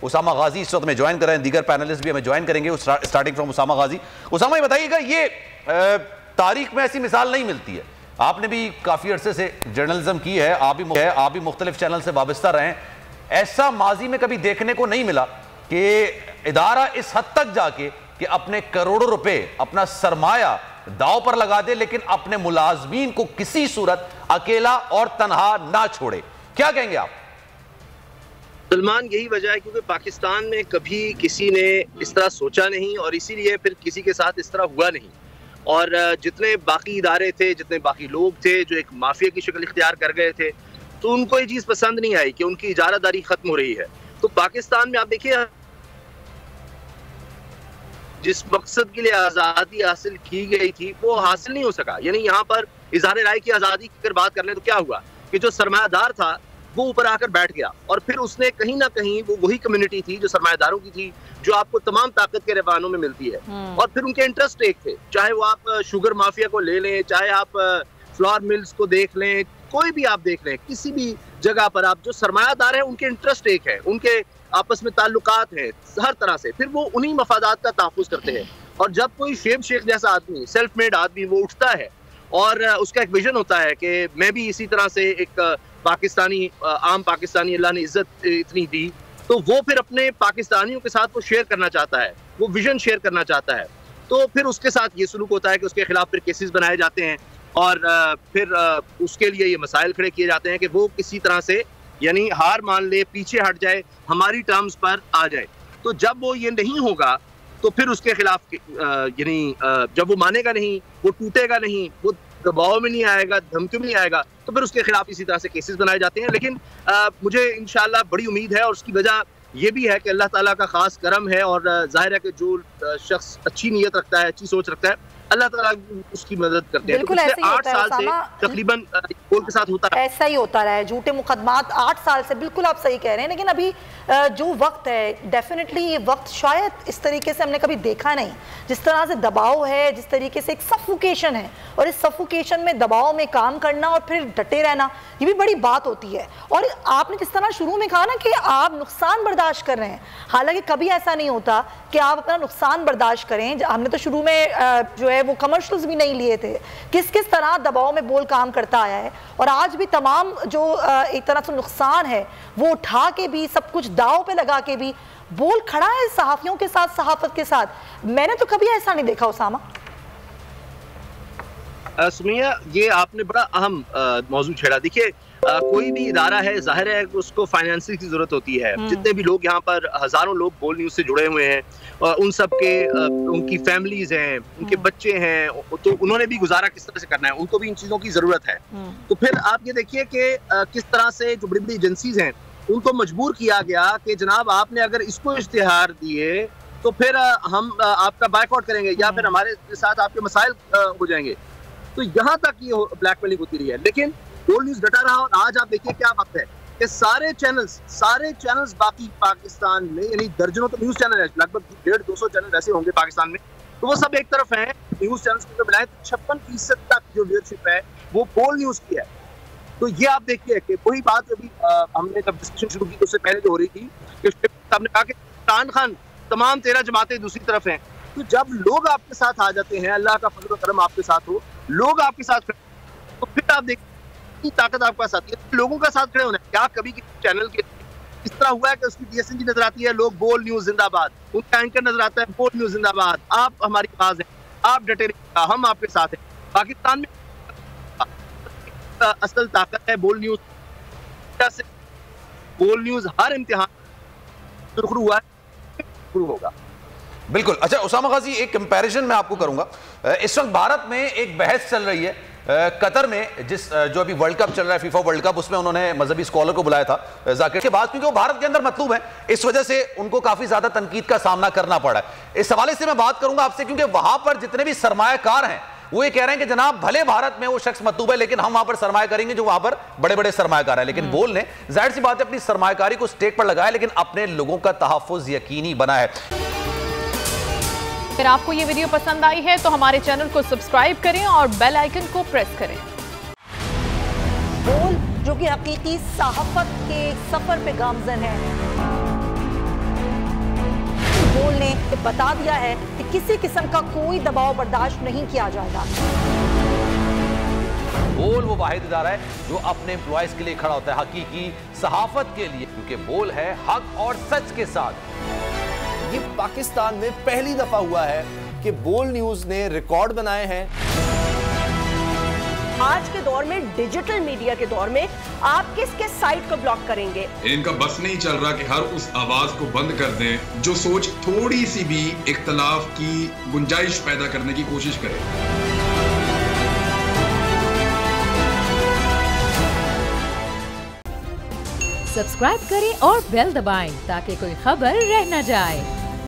उसामा गाजी इस वक्त में ज्वाइन कर रहे हैं, दीगर पैनलिस्ट भी हमें ज्वाइन करेंगे, स्टार्टिंग फ्रॉम उसामा गाजी। उसामा ये बताइएगा, ये तारीख में ऐसी मिसाल नहीं मिलती है, आपने भी काफी अरसे से जर्नलिज्म की है, आप भी मुख्तलिफ चैनल से वाबस्ता रहे हैं, ऐसा माजी में कभी देखने को नहीं मिला कि इदारा इस हद तक जाके कि अपने करोड़ों रुपए, अपना सरमाया दांव पर लगा दे, लेकिन अपने मुलाजमीन को किसी सूरत अकेला और तनहा ना छोड़े। क्या कहेंगे आप? सलमान, यही वजह है क्योंकि पाकिस्तान में कभी किसी ने इस तरह सोचा नहीं और इसीलिए फिर किसी के साथ इस तरह हुआ नहीं। और जितने बाकी इदारे थे, जितने बाकी लोग थे जो एक माफिया की शक्ल इख्तियार कर गए थे, तो उनको ये चीज़ पसंद नहीं आई कि उनकी इजारादारी खत्म हो रही है। तो पाकिस्तान में आप देखिए, जिस मकसद के लिए आज़ादी हासिल की गई थी वो हासिल नहीं हो सका। यानी यहाँ पर इजहार राय की आज़ादी की अगर बात कर लें तो क्या हुआ कि जो सरमायादार था वो ऊपर आकर बैठ गया और फिर उसने कहीं ना कहीं, वो वही कम्युनिटी थी जो सरमायादारों की थी, जो आपको तमाम ताकत के रवानों में मिलती है, और फिर उनके इंटरेस्ट एक थे, चाहे वो आप शुगर माफिया को ले लें, चाहे आप फ्लावर मिल्स को देख लें, कोई भी आप देख लें, किसी भी जगह पर आप जो सरमायादार है उनके इंटरेस्ट एक है, उनके आपस में ताल्लुकात हैं हर तरह से, फिर वो उन्हीं मफादात का तहफ़्फ़ुज़ करते हैं। और जब कोई शेब शेख जैसा आदमी, सेल्फ मेड आदमी वो उठता है और उसका एक विजन होता है कि मैं भी इसी तरह से एक पाकिस्तानी, आम पाकिस्तानी, अल्लाह ने इज्जत इतनी दी, तो वो फिर अपने पाकिस्तानियों के साथ वो शेयर करना चाहता है, वो विजन शेयर करना चाहता है, तो फिर उसके साथ ये सलूक होता है कि उसके खिलाफ फिर केसेस बनाए जाते हैं और फिर उसके लिए ये मसाइल खड़े किए जाते हैं कि वो किसी तरह से यानी हार मान ले, पीछे हट जाए, हमारी टर्म्स पर आ जाए। तो जब वो ये नहीं होगा तो फिर उसके खिलाफ यानी जब वो मानेगा नहीं, वो टूटेगा नहीं, वो दबाव में नहीं आएगा, धमकी में नहीं आएगा, तो फिर उसके खिलाफ इसी तरह से केसेस बनाए जाते हैं। लेकिन मुझे इंशाल्लाह बड़ी उम्मीद है और उसकी वजह ये भी है कि अल्लाह ताला का खास करम है और जाहिर है कि जो शख्स अच्छी नीयत रखता है, अच्छी सोच रखता है, अल्लाह ताला उसकी मदद करते हैं। बिल्कुल, ऐसे 8 साल से तकरीबन बोल के साथ होता है, ऐसा ही होता रहा है, झूठे मुकदमात 8 साल से, बिल्कुल आप सही कह रहे हैं। लेकिन अभी जो वक्त है, डेफिनेटली ये वक्त शायद इस तरीके से हमने कभी देखा नहीं, जिस तरह से दबाव है, जिस तरीके से एक सफोकेशन है, और इस सफोकेशन में दबाव में काम करना और फिर डटे रहना, ये भी बड़ी बात होती है। और आपने जिस तरह शुरू में कहा ना कि आप नुकसान बर्दाश्त कर रहे हैं, हालांकि कभी ऐसा नहीं होता कि आप अपना नुकसान बर्दाश्त करें। हमने तो शुरू में जो है वो कमर्शियल्स भी नहीं लिए थे, किस किस तरह दबाव में बोल काम करता आया है, और आज भी तमाम जो एक तरह से नुकसान है वो उठा के भी, सब कुछ दाव पे लगा के भी बोल खड़ा है सहाफियों के साथ, सहाफत के साथ। मैंने तो कभी ऐसा नहीं देखा उसामा। सुमिया, ये आपने बड़ा अहम मौजू छेड़ा। देखिए, कोई भी इदारा है, जाहिर है उसको फाइनेंसिंग की जरूरत होती है। जितने भी लोग यहाँ पर, हजारों लोग बोल न्यूज से जुड़े हुए हैं, उन सब के उनकी फैमिलीज हैं, उनके बच्चे हैं, तो उन्होंने भी गुजारा किस तरह से करना है, उनको भी इन चीजों की जरूरत है। तो फिर आप ये देखिए कि किस तरह से जो बड़ी बड़ी एजेंसीज हैं उनको मजबूर किया गया कि जनाब आपने अगर इसको इश्तिहार दिए तो फिर हम आपका बायकॉट करेंगे या फिर हमारे साथ आपके मसाइल हो जाएंगे। तो यहाँ तक ये ब्लैकमेलिंग होती रही है। लेकिन बोल न्यूज डटा रहा और आज आप देखिए क्या वक्त है कि सारे चैनल्स बाकी पाकिस्तान में, यानी दर्जनों तो न्यूज चैनल है, लगभग 150-200 चैनल ऐसे होंगे पाकिस्तान में, तो वो सब एक तरफ हैं न्यूज चैनल्स को मिलाएं तो 56% तक जो व्यूअरशिप है वो बोल न्यूज की है। तो ये आप देखिए कि वही बात अभी हमने जब डिस्कशन शुरू की तो उससे पहले जो हो रही थी कि साहब ने कहा कि इमरान खान तमाम 13 जमातें दूसरी तरफ हैं। तो जब लोग आपके साथ आ जाते हैं, अल्लाह का फजल व करम आपके साथ हो, लोग आपके साथ, तो फिर आप देखिए ताकत आपके पास आती है, लोगों का साथ खड़े होना है। क्या कभी किसी चैनल के इस तरह हुआ है कि उसकी DSNG नजर आती है, लोग बोल न्यूज जिंदाबाद, उनका एंकर नजर आता है बोल न्यूज जिंदाबाद, आप हमारी आवाज है, आप डटे रहिए, हम आपके साथ हैं। पाकिस्तान में असल ताकत है बोल न्यूज। बोल न्यूज हर इम्तिहान शुरू हुआ है, शुरू होगा। बिल्कुल। अच्छा उसामा गाजी, एक कंपैरिजन मैं आपको करूंगा। इस वक्त भारत में एक बहस चल रही है कतर में, जो अभी वर्ल्ड कप चल रहा है, फीफा वर्ल्ड कप, उसमें उन्होंने मजहबी स्कॉलर को बुलाया था जाकिर के बाद, क्योंकि वो भारत के अंदर मतलूब है, इस वजह से उनको काफी ज्यादा तनकीद का सामना करना पड़ा है। इस हवाले से मैं बात करूंगा आपसे, क्योंकि वहां पर जितने भी सरमायाकार हैं वो ये कह रहे हैं कि जनाब भले भारत में वो शख्स मतलूब है, लेकिन हम वहां पर सरमाया करेंगे जो वहां पर बड़े बड़े सरमायाकार है। लेकिन बोल ने जाहिर सी बात है अपनी सरमायाकारी को स्टेक पर लगाया, लेकिन अपने लोगों का तहफ्फुज यकीनी बना है। अगर आपको ये वीडियो पसंद आई है तो हमारे चैनल को सब्सक्राइब करें और बेल आइकन को प्रेस करें। बोल जो कि हकीकी सहाफत के सफर पे गामजन है, बता दिया है कि किसी किस्म का कोई दबाव बर्दाश्त नहीं किया जाएगा। बोल वो वाहिद इदारा है जो अपने एम्प्लॉयज के लिए खड़ा होता है, हकीकी सहाफत के लिए, क्योंकि बोल है हक और सच के साथ। ये पाकिस्तान में पहली दफा हुआ है कि बोल न्यूज ने रिकॉर्ड बनाए हैं। आज के दौर में, डिजिटल मीडिया के दौर में, आप किस किस साइट को ब्लॉक करेंगे? इनका बस नहीं चल रहा कि हर उस आवाज को बंद कर दें जो सोच थोड़ी सी भी इख्तलाफ की गुंजाइश पैदा करने की कोशिश करे। सब्सक्राइब करें और बेल दबाएं ताकि कोई खबर रह न जाए।